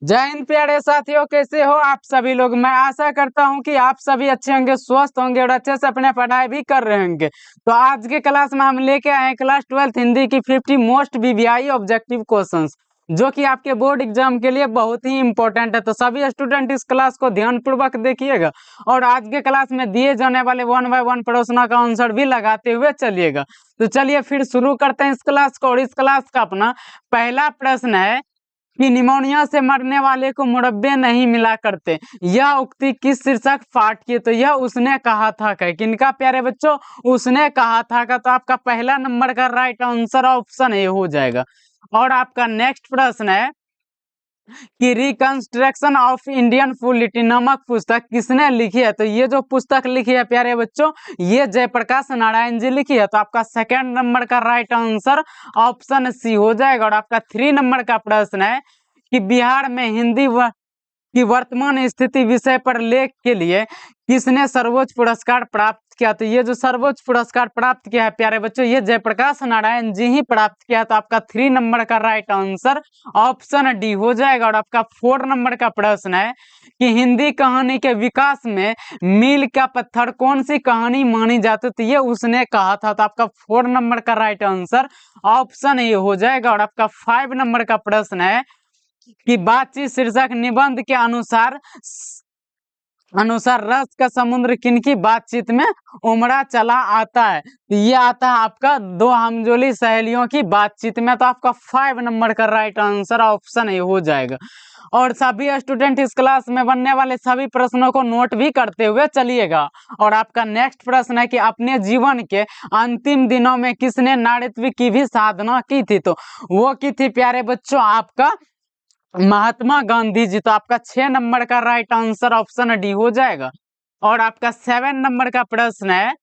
जय हिंद प्यारे साथियों, कैसे हो आप सभी लोग। मैं आशा करता हूं कि आप सभी अच्छे होंगे, स्वस्थ होंगे और अच्छे से अपने पढ़ाई भी कर रहे होंगे। तो आज के क्लास में हम लेके आए हैं क्लास 12th हिंदी की 50 मोस्ट बीबीआई ऑब्जेक्टिव क्वेश्चंस, जो कि आपके बोर्ड एग्जाम के लिए बहुत ही इंपॉर्टेंट है। तो सभी स्टूडेंट इस क्लास को ध्यानपूर्वक देखिएगा और आज के क्लास में दिए जाने वाले 1 बाय 1 प्रश्नों का आंसर भी लगाते हुए चलिएगा। तो चलिए फिर शुरू करते हैं इस क्लास को। और इस क्लास का अपना पहला प्रश्न है कि निमोनिया से मरने वाले को मुरब्बे नहीं मिला करते, यह उक्ति किस शीर्षक पाठ की। तो यह उसने कहा था का, किनका प्यारे बच्चों, उसने कहा था का। तो आपका पहला नंबर का राइट आंसर ऑप्शन ए हो जाएगा। और आपका नेक्स्ट प्रश्न है कि रिकंस्ट्रक्शन ऑफ इंडियन पॉलिटी नामक पुस्तक किसने लिखी है। तो ये जो पुस्तक लिखी है प्यारे बच्चों, ये जयप्रकाश नारायण जी लिखी है। तो आपका सेकंड नंबर का राइट आंसर ऑप्शन सी हो जाएगा। और आपका 3 नंबर का प्रश्न है कि बिहार में हिंदी की वर्तमान स्थिति विषय पर लेख के लिए किसने सर्वोच्च पुरस्कार प्राप्त किया। तो ये जो सर्वोच्च पुरस्कार प्राप्त किया है प्यारे बच्चों, ये जयप्रकाश नारायण जी ही प्राप्त किया। तो आपका 3 नंबर का राइट आंसर ऑप्शन डी हो जाएगा। और आपका 4 नंबर का प्रश्न है कि हिंदी कहानी के विकास में मील का पत्थर कौन सी कहानी मानी जाती है। तो ये उसने कहा था। तो आपका 4 नंबर का राइट आंसर ऑप्शन ए हो जाएगा। और आपका 5 नंबर का प्रश्न है कि बातचीत शीर्षक निबंध के अनुसार रस का समुद्र किनकी बातचीत में उमड़ा चला आता है। तो ये आता है आपका दो हमजोली सहेलियों की बातचीत में। तो आपका 5 नंबर का राइट आंसर ऑप्शन ए हो जाएगा। और सभी स्टूडेंट इस क्लास में बनने वाले सभी प्रश्नों को नोट भी करते हुए चलिएगा। और आपका नेक्स्ट प्रश्न है कि अपने जीवन के अंतिम दिनों में किसने नारीत्व की भी साधना की थी। तो वो की थी प्यारे बच्चों आपका महात्मा गांधी जी। तो आपका 6 नंबर का राइट आंसर ऑप्शन डी हो जाएगा। और आपका 7 नंबर का प्रश्न है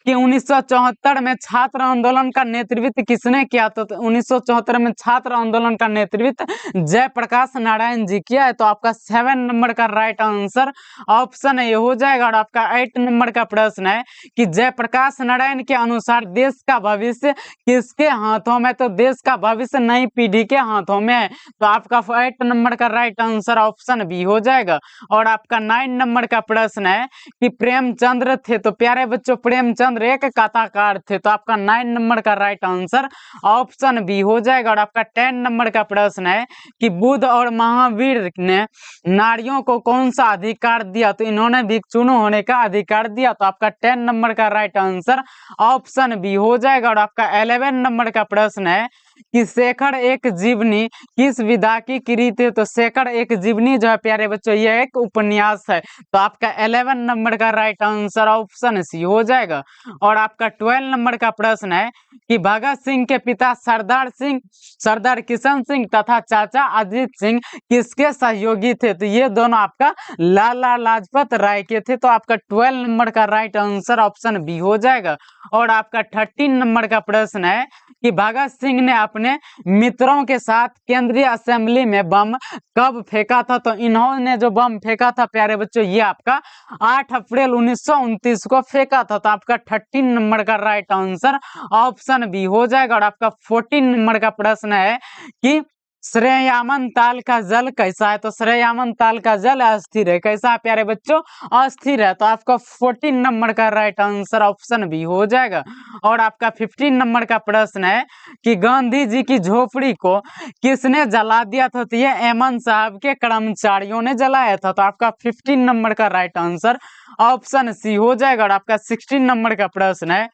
कि 1974 में छात्र आंदोलन का नेतृत्व किसने किया। तो 1974 में छात्र आंदोलन का नेतृत्व जयप्रकाश नारायण जी किया है। तो आपका 7 नंबर का राइट आंसर ऑप्शन ए हो जाएगा। और आपका 8 नंबर का प्रश्न है कि जयप्रकाश नारायण के अनुसार देश का भविष्य किसके हाथों में। तो देश का भविष्य नई पीढ़ी के हाथों में है। तो आपका 8 नंबर का राइट आंसर ऑप्शन बी हो जाएगा। और आपका 9 नंबर का प्रश्न है कि प्रेमचंद्र थे। तो प्यारे बच्चों, प्रेमचंद्र एक कथाकार थे। तो आपका 9 नंबर का राइट आंसर ऑप्शन बी हो जाएगा। और आपका 10 नंबर का प्रश्न है कि बुद्ध और महावीर ने नारियों को कौन सा अधिकार दिया। तो इन्होंने भिक्षुणु होने का अधिकार दिया। तो आपका 10 नंबर का राइट आंसर ऑप्शन बी हो जाएगा। और आपका 11 नंबर का प्रश्न है कि शेखर एक जीवनी किस विधा की कृत है। तो शेखर एक जीवनी जो है प्यारे बच्चों, ये एक उपन्यास है। तो आपका 11 नंबर का राइट आंसर ऑप्शन सी हो जाएगा। और आपका 12 नंबर का प्रश्न है कि भगत सिंह के पिता सरदार किशन सिंह तथा चाचा अजीत सिंह किसके सहयोगी थे। तो ये दोनों आपका लाला लाजपत राय के थे। तो आपका 12 नंबर का राइट आंसर ऑप्शन बी हो जाएगा। और आपका 13 नंबर का प्रश्न है कि भगत सिंह ने अपने मित्रों के साथ केंद्रीय असेंबली में बम कब फेंका था। तो इन्होंने जो बम फेंका था प्यारे बच्चों, ये आपका 8 अप्रैल 1929 को फेंका था। तो आपका 13 नंबर का राइट आंसर ऑप्शन बी हो जाएगा। और आपका 14 नंबर का प्रश्न है कि श्रेयामन ताल का जल कैसा है। तो श्रेयामन ताल का जल अस्थिर है। कैसा है प्यारे बच्चों, अस्थिर है। तो आपका 14 नंबर का राइट आंसर ऑप्शन बी हो जाएगा। और आपका 15 नंबर का प्रश्न है कि गांधी जी की झोपड़ी को किसने जला दिया था। तो ये एमन साहब के कर्मचारियों ने जलाया था। तो आपका 15 नंबर का राइट आंसर ऑप्शन सी हो जाएगा। और आपका 16 नंबर का प्रश्न है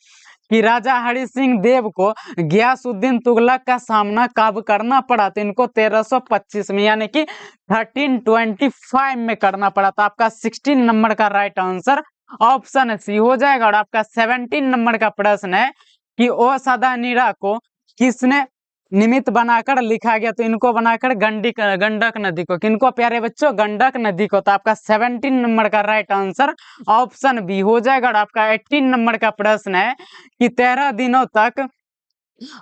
कि राजा हरि सिंह देव को गयासुद्दीन तुगलक का सामना कब करना पड़ा। तो इनको 1325 में यानी कि 1325 में करना पड़ा। तो आपका 16 नंबर का राइट आंसर ऑप्शन सी हो जाएगा। और आपका 17 नंबर का प्रश्न है कि ओ सदा नीरा को किसने निमित्त बनाकर लिखा गया। तो इनको बनाकर गंडक नदी को, किनको प्यारे बच्चों, गंडक नदी को। तो आपका 17 नंबर का राइट आंसर ऑप्शन बी हो जाएगा। और आपका 18 नंबर का प्रश्न है कि 13 दिनों तक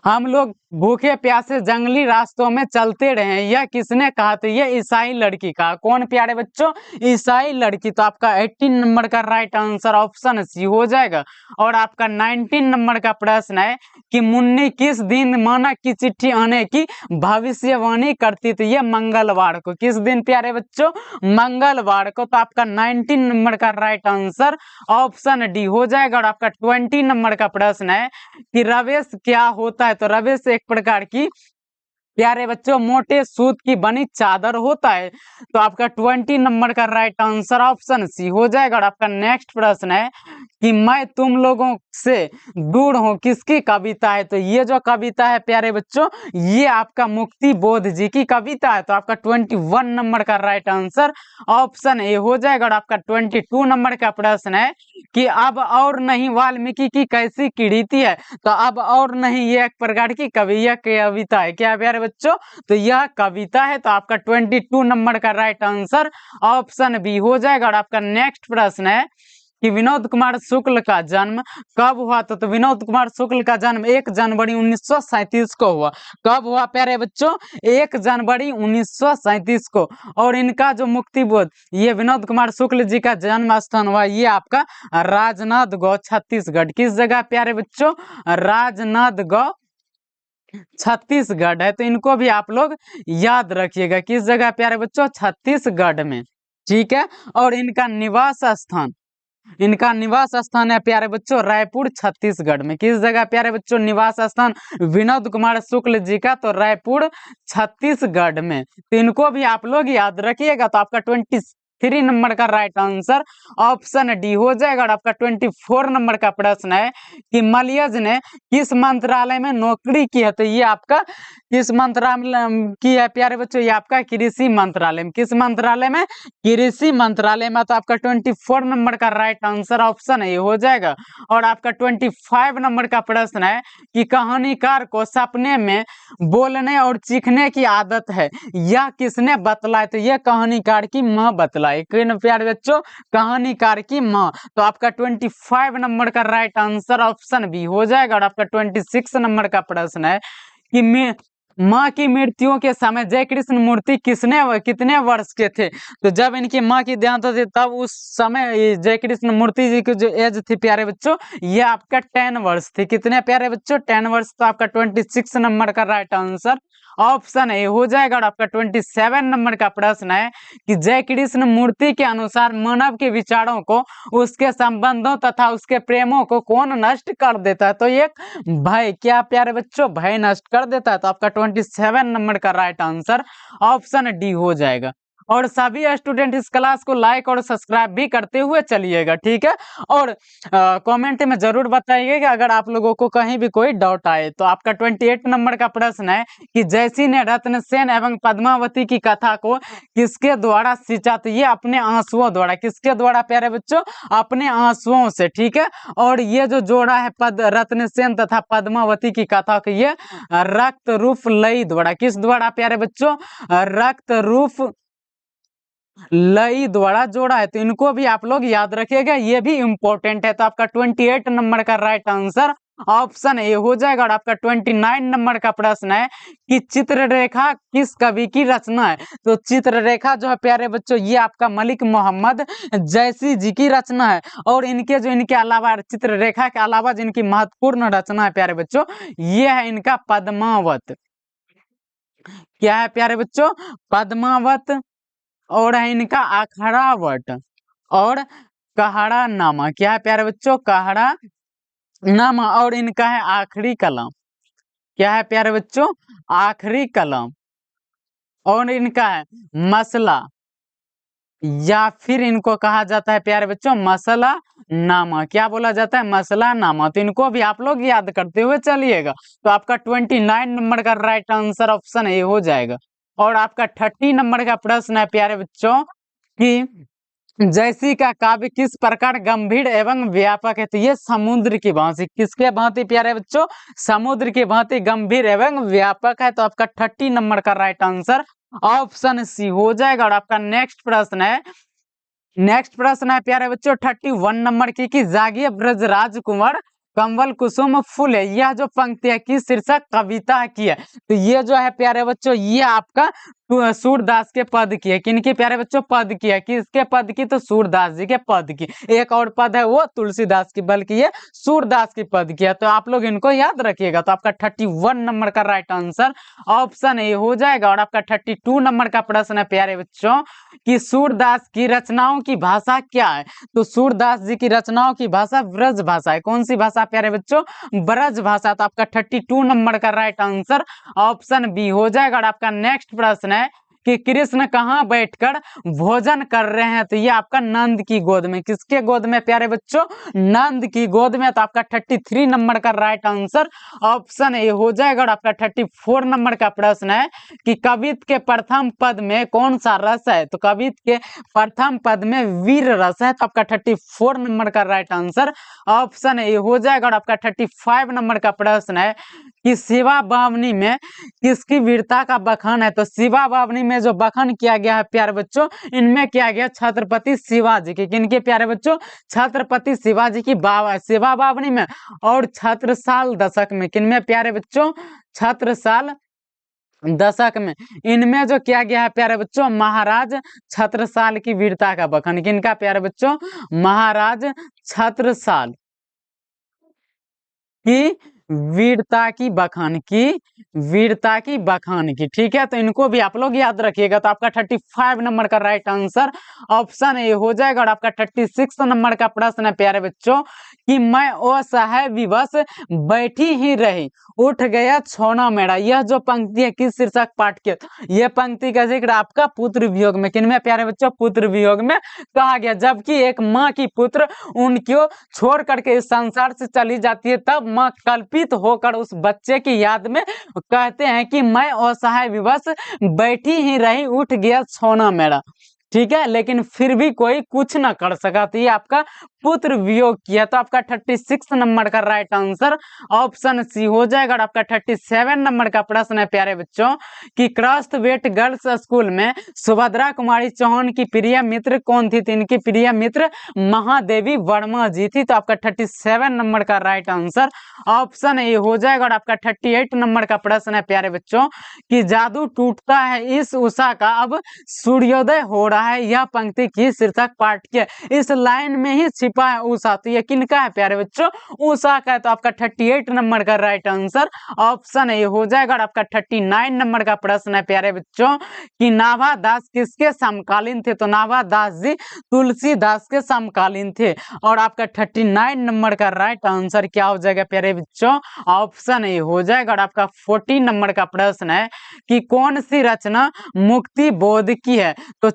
हम लोग भूखे प्यासे जंगली रास्तों में चलते रहे, यह किसने कहा? तो ये ईसाई लड़की का। कौन प्यारे बच्चों? ईसाई लड़की। तो आपका 18 नंबर का राइट आंसर ऑप्शन सी हो जाएगा। और आपका 19 नंबर का प्रश्न है कि मुन्नी किस दिन मानक की चिट्ठी आने की भविष्यवाणी करती थी? ये मंगलवार को। किस दिन प्यारे बच्चों? मंगलवार को। तो आपका 19 नंबर का राइट आंसर ऑप्शन डी हो जाएगा। और आपका 20 नंबर का प्रश्न है कि रवेश क्या होता है? तो रवेश एक प्रकार की प्यारे बच्चों मोटे सूत की बनी चादर होता है। तो आपका 20 नंबर का राइट आंसर ऑप्शन सी हो जाएगा। और आपका नेक्स्ट प्रश्न है कि मैं तुम लोगों से दूर हूं किसकी कविता है? तो ये जो कविता है प्यारे बच्चों, ये आपका मुक्ति बोध जी की कविता है। तो आपका 21 नंबर का राइट आंसर ऑप्शन ए हो जाएगा। और आपका 22 नंबर का प्रश्न है कि अब और नहीं वाल्मीकि की कैसी कृति है? तो अब और नहीं ये एक प्रकार की यह कविता है। क्या प्यारे बच्चों? तो यह कविता है। तो आपका 22 नंबर का राइट आंसर ऑप्शन बी हो जाएगा। और आपका नेक्स्ट प्रश्न है कि विनोद कुमार शुक्ल का जन्म कब हुआ? तो विनोद कुमार शुक्ल का जन्म 1 जनवरी 1937 को हुआ। कब हुआ प्यारे बच्चों? 1 जनवरी 1937 को। और इनका जो मुक्ति बोध, ये विनोद कुमार शुक्ल जी का जन्म स्थान हुआ ये आपका राजनांदगांव छत्तीसगढ़। किस जगह प्यारे बच्चों? राजनांदगांव छत्तीसगढ़ है। तो इनको भी आप लोग याद रखिएगा। किस जगह प्यारे बच्चों? छत्तीसगढ़ में। ठीक है। और इनका निवास स्थान है प्यारे बच्चों रायपुर छत्तीसगढ़ में। किस जगह प्यारे बच्चों निवास स्थान विनोद कुमार शुक्ल जी का? तो रायपुर छत्तीसगढ़ में। तो इनको भी आप लोग याद रखिएगा। तो आपका 23 नंबर का राइट आंसर ऑप्शन डी हो जाएगा। और आपका 24 नंबर का प्रश्न है कि मलयज ने किस मंत्रालय में नौकरी की है? तो ये आपका किस मंत्रालय की है प्यारे बच्चों? ये आपका कृषि मंत्रालय में। किस मंत्रालय में? कृषि मंत्रालय में। तो आपका 24 नंबर का राइट आंसर ऑप्शन ए हो जाएगा। और आपका 25 नंबर का प्रश्न है कि कहानीकार को सपने में बोलने और चीखने की आदत है, यह किसने बतलाया? तो यह कहानीकार की माँ बतलाई। किन प्यारे बच्चों? कहानीकार की माँ। तो आपका 25 नंबर का राइट आंसर ऑप्शन बी हो जाएगा। और आपका 26 नंबर का प्रश्न है कि माँ की मृत्यु के समय जय कृष्ण मूर्ति कितने वर्ष के थे? तो जब इनकी माँ की देहांत होती तब उस समय जय कृष्ण मूर्ति जी की जो एज थी प्यारे बच्चों, ये आपका 10 वर्ष थी। कितने प्यारे बच्चों? 10 वर्ष। तो आपका 26 नंबर का राइट आंसर ऑप्शन ए हो जाएगा। और आपका 27 नंबर का प्रश्न है कि जय कृष्ण मूर्ति के अनुसार मानव के विचारों को, उसके संबंधों तथा उसके प्रेमों को कौन नष्ट कर देता है? तो ये भय। क्या प्यारे बच्चों? भय नष्ट कर देता है। तो आपका 27 नंबर का राइट आंसर ऑप्शन डी हो जाएगा। और सभी स्टूडेंट इस क्लास को लाइक और सब्सक्राइब भी करते हुए चलिएगा। ठीक है। और कमेंट में जरूर बताइए कि अगर आप लोगों को कहीं भी कोई डाउट आए। तो आपका 28 नंबर का प्रश्न है कि जयसी ने रत्नसेन एवं पद्मावती की कथा को किसके द्वारा सींचा? तो ये अपने आंसुओं द्वारा। किसके द्वारा प्यारे बच्चों? अपने आंसुओं से। ठीक है। और ये जो जोड़ा है रत्नसेन तथा पद्मावती की कथा को, ये रक्त रूप लई द्वारा। किस द्वारा प्यारे बच्चों? रक्त रूप लई द्वारा जोड़ा है। तो इनको भी आप लोग याद रखिएगा, ये भी इंपॉर्टेंट है। तो आपका 28 नंबर का राइट आंसर ऑप्शन ए हो जाएगा। और आपका 29 नंबर का प्रश्न है कि चित्ररेखा किस कवि की रचना है? तो चित्ररेखा जो है प्यारे बच्चों, ये आपका मलिक मोहम्मद जैसी जी की रचना है। और इनके अलावा चित्ररेखा के अलावा जिनकी महत्वपूर्ण रचना है प्यारे बच्चों, ये है इनका पद्मावत। क्या है प्यारे बच्चों? पद्मावत। और है इनका अखड़ावट और कहड़ा नामा। क्या है प्यारे बच्चों? कहड़ा नामा। और इनका है आखिरी कलम। क्या है प्यारे बच्चों? आखिरी कलम। और इनका है मसला, या फिर इनको कहा जाता है प्यारे बच्चों मसला नामा। क्या बोला जाता है? मसला नामा। तो इनको भी आप लोग याद करते हुए चलिएगा। तो आपका 29 नंबर का राइट आंसर ऑप्शन ए हो जाएगा। और आपका 30 नंबर का प्रश्न है प्यारे बच्चों कि जैसी का काव्य किस प्रकार गंभीर एवं व्यापक है? तो ये समुद्र की भांति। किसके भांति प्यारे बच्चों? समुद्र की भांति गंभीर एवं व्यापक है। तो आपका 30 नंबर का राइट आंसर ऑप्शन सी हो जाएगा। और आपका नेक्स्ट प्रश्न है प्यारे बच्चों 31 नंबर की कि जागिए ब्रजराज कुंवर कंवल कुसुम फूल है, यह जो पंक्ति है किस शीर्षक कविता की है? तो ये जो है प्यारे बच्चों ये आपका सूरदास के पद की है। किनकी प्यारे बच्चों? पद की है। किसके पद की? तो सूरदास जी के पद की। एक और पद है वो तुलसीदास की, बल्कि ये सूरदास की पद की है। तो आप लोग इनको याद रखिएगा। तो आपका 31 नंबर का राइट आंसर ऑप्शन ए हो जाएगा। और आपका 32 नंबर का प्रश्न है प्यारे बच्चों कि सूरदास की रचनाओं की भाषा क्या है? तो सूरदास जी की रचनाओं की भाषा ब्रज भाषा है। कौन सी भाषा प्यारे बच्चों? ब्रज भाषा। तो आपका 32 नंबर का राइट आंसर ऑप्शन बी हो जाएगा। और आपका नेक्स्ट प्रश्न है कि कृष्ण कहाँ बैठकर भोजन कर रहे हैं? तो ये आपका नंद की गोद में। किसके गोद में प्यारे बच्चों? नंद की गोद में। तो आपका 33 नंबर का राइट आंसर ऑप्शन ए हो जाएगा। और आपका 34 नंबर का प्रश्न है कि कवित्त के प्रथम पद में कौन सा रस है? तो कवित्त के प्रथम पद में वीर रस है। तो आपका 34 नंबर का राइट आंसर ऑप्शन ए हो जाएगा। और आपका 35 नंबर का प्रश्न है कि शिवा बावनी में किसकी वीरता का बखान है? तो शिवा बावनी में जो बखान किया गया है प्यारे बच्चों, इनमें किया गया छत्रपति शिवाजी की। किनके प्यारे बच्चों? छत्रपति शिवाजी की शिवा बावनी में। और छत्रसाल दशक में किनमें प्यारे बच्चों? छत्रसाल दशक में। इनमें जो किया गया है प्यारे बच्चों महाराज छत्रसाल की वीरता का बखान। किनका प्यारे बच्चों? महाराज छत्रसाल की वीरता की बखान की, वीरता की बखान की। ठीक है, तो इनको भी आप लोग याद रखिएगा। तो आपका 35 नंबर का राइट आंसर ऑप्शन ए हो जाएगा। और आपका 36 नंबर का प्रश्न है प्यारे बच्चों कि मैं असहाय विवश बैठी ही रही, उठ गया छोना मेरा। यह जो पंक्ति है किस शीर्षक पाठ की? यह पंक्ति का जिक्र आपका पुत्र वियोग में। किनमें प्यारे बच्चों? पुत्र वियोग में कहा गया। जबकि एक माँ की पुत्र उनको छोड़ करके इस संसार से चली जाती है, तब माँ कल्पित होकर उस बच्चे की याद में कहते हैं कि मैं असहाय विवश बैठी ही रही, उठ गया छोना मेरा। ठीक है, लेकिन फिर भी कोई कुछ ना कर सका। तो ये आपका पुत्र वियोग किया। तो आपका 36 नंबर का राइट आंसर ऑप्शन सी हो जाएगा। और आपका 37 नंबर का प्रश्न है प्यारे बच्चों कि क्रस्ट वेट गर्ल्स स्कूल में सुभद्रा कुमारी चौहान की प्रिय मित्र कौन थी? तो इनकी प्रिय मित्र महादेवी वर्मा जी थी। तो आपका 37 नंबर का राइट आंसर ऑप्शन ए हो जाएगा। और आपका 38 नंबर का प्रश्न है प्यारे बच्चों कि जादू टूटता है इस उषा का अब सूर्योदय हो रहा है, यह पंक्ति की शीर्षक पाठ की। इस लाइन में ही छिपा है उषा। तो ये किनका है प्यारे बच्चों? उषा का है। तो आपका 38 नंबर का राइट आंसर ऑप्शन ए हो जाएगा। और आपका 39 नंबर का प्रश्न है प्यारे बच्चों कि नाभा दास किसके समकालीन थे? तो नाभा दास जी तुलसीदास के समकालीन थे। और आपका 39 नंबर का राइट आंसर क्या हो जाएगा प्यारे बच्चों? ऑप्शन ए हो जाएगा। और आपका 40 नंबर का प्रश्न है कि कौन सी रचना मुक्ति बोध की है? तो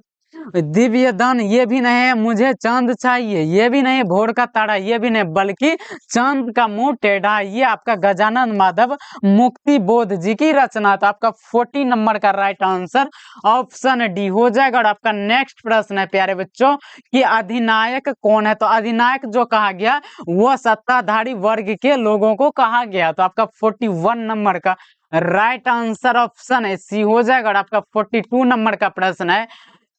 दिव्य दान ये भी नहीं है, मुझे चांद चाहिए ये भी नहीं, भोर का तारा ये भी नहीं, बल्कि चांद का मुंह टेढ़ा, ये आपका गजानन माधव मुक्ति बोध जी की रचना। तो आपका 40 नंबर का राइट आंसर ऑप्शन डी हो जाएगा। और आपका नेक्स्ट प्रश्न है प्यारे बच्चों कि अधिनायक कौन है? तो अधिनायक जो कहा गया वो सत्ताधारी वर्ग के लोगों को कहा गया। तो आपका 41 नंबर का राइट आंसर ऑप्शन है सी हो जाएगा। और आपका 42 नंबर का प्रश्न है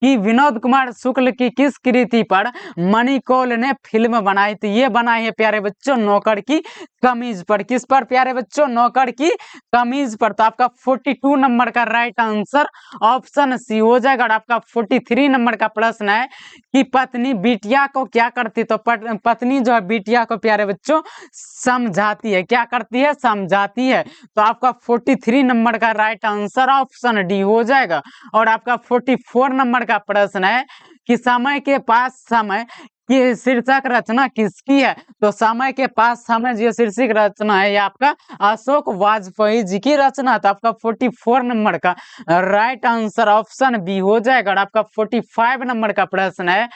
कि विनोद कुमार शुक्ल की किस कृति पर मणिकौल ने फिल्म बनाई? तो ये बनाई है प्यारे बच्चों नौकर की कमीज पर। किस पर प्यारे बच्चों? नौकर की कमीज पर। तो आपका 42 नंबर का राइट आंसर ऑप्शन सी हो जाएगा। और आपका 43 नंबर का प्रश्न है कि पत्नी बिटिया को क्या करती? तो पत्नी जो है बिटिया को प्यारे बच्चों समझाती है। क्या करती है? समझाती है। तो आपका 43 नंबर का राइट आंसर ऑप्शन डी हो जाएगा। और आपका 44 नंबर का प्रश्न है कि समय के पास समय की शीर्षक रचना किसकी है? तो समय के पास समय जो शीर्षक रचना है ये आपका अशोक वाजपेयी जी की रचना। तो आपका 44 नंबर का राइट आंसर ऑप्शन बी हो जाएगा। और आपका 45 नंबर का प्रश्न है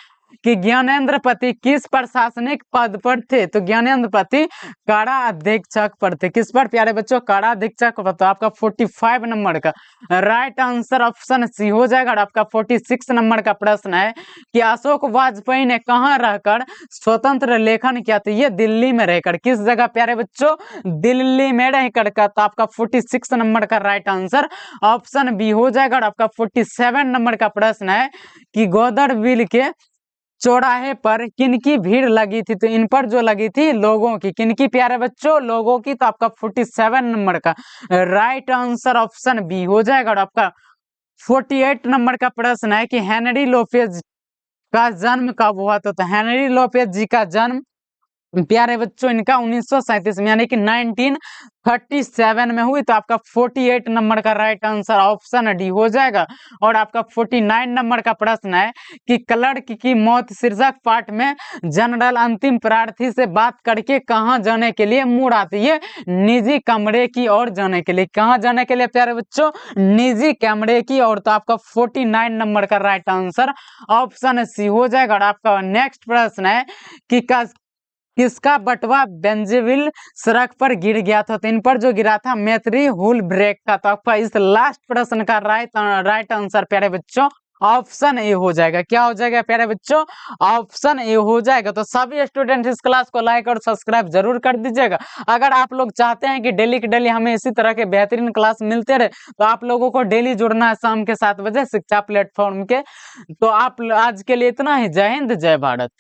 कि ज्ञानेंद्र पति किस प्रशासनिक पद पर थे? तो ज्ञानेंद्र पति कारा अधीक्षक पर थे। किस पर प्यारे बच्चों? कारा अधीक्षक पर। तो आपका 45 नंबर का राइट आंसर ऑप्शन सी हो जाएगा। और आपका 46 नंबर का प्रश्न है कि अशोक वाजपेयी ने कहाँ रहकर स्वतंत्र लेखन किया? तो ये दिल्ली में रहकर। किस जगह प्यारे बच्चों? दिल्ली में रहकर का। तो आपका 46 नंबर का राइट आंसर ऑप्शन बी हो जाएगा। और आपका 47 नंबर का प्रश्न है कि गोदर बिल के चौराहे पर किनकी भीड़ लगी थी? तो इन पर जो लगी थी लोगों की, किनकी प्यारे बच्चों? लोगों की। तो आपका 47 नंबर का राइट आंसर ऑप्शन बी हो जाएगा। और आपका 48 नंबर का प्रश्न है कि हेनरी लोपेज का जन्म कब हुआ? तो हेनरी लोपेज जी का जन्म प्यारे बच्चों इनका 1937 में यानी कि 1937 में हुई। तो आपका 48 नंबर का राइट आंसर ऑप्शन डी हो जाएगा। और आपका 49 नंबर का प्रश्न है कि क्लर्क की मौत शीर्षक पाठ में जनरल अंतिम प्रार्थी से बात करके कहां जाने के लिए मुड़ आती है? निजी कमरे की ओर जाने के लिए। कहां जाने के लिए प्यारे बच्चों? निजी कमरे की ओर। तो आपका 49 नंबर का राइट आंसर ऑप्शन सी हो जाएगा। और आपका नेक्स्ट प्रश्न है कि किसका बटवा बेंजेविल सड़क पर गिर गया था? तो इन पर जो गिरा था मैत्री हुल ब्रेक का। तो आपका इस लास्ट प्रश्न का राइट आंसर प्यारे बच्चों ऑप्शन ए हो जाएगा। क्या हो जाएगा प्यारे बच्चों? ऑप्शन ए हो जाएगा। तो सभी स्टूडेंट इस क्लास को लाइक और सब्सक्राइब जरूर कर दीजिएगा। अगर आप लोग चाहते हैं कि डेली के डेली हमें इसी तरह के बेहतरीन क्लास मिलते रहे तो आप लोगों को डेली जुड़ना है शाम के 7 बजे शिक्षा प्लेटफॉर्म के। तो आप आज के लिए इतना ही। जय हिंद, जय भारत।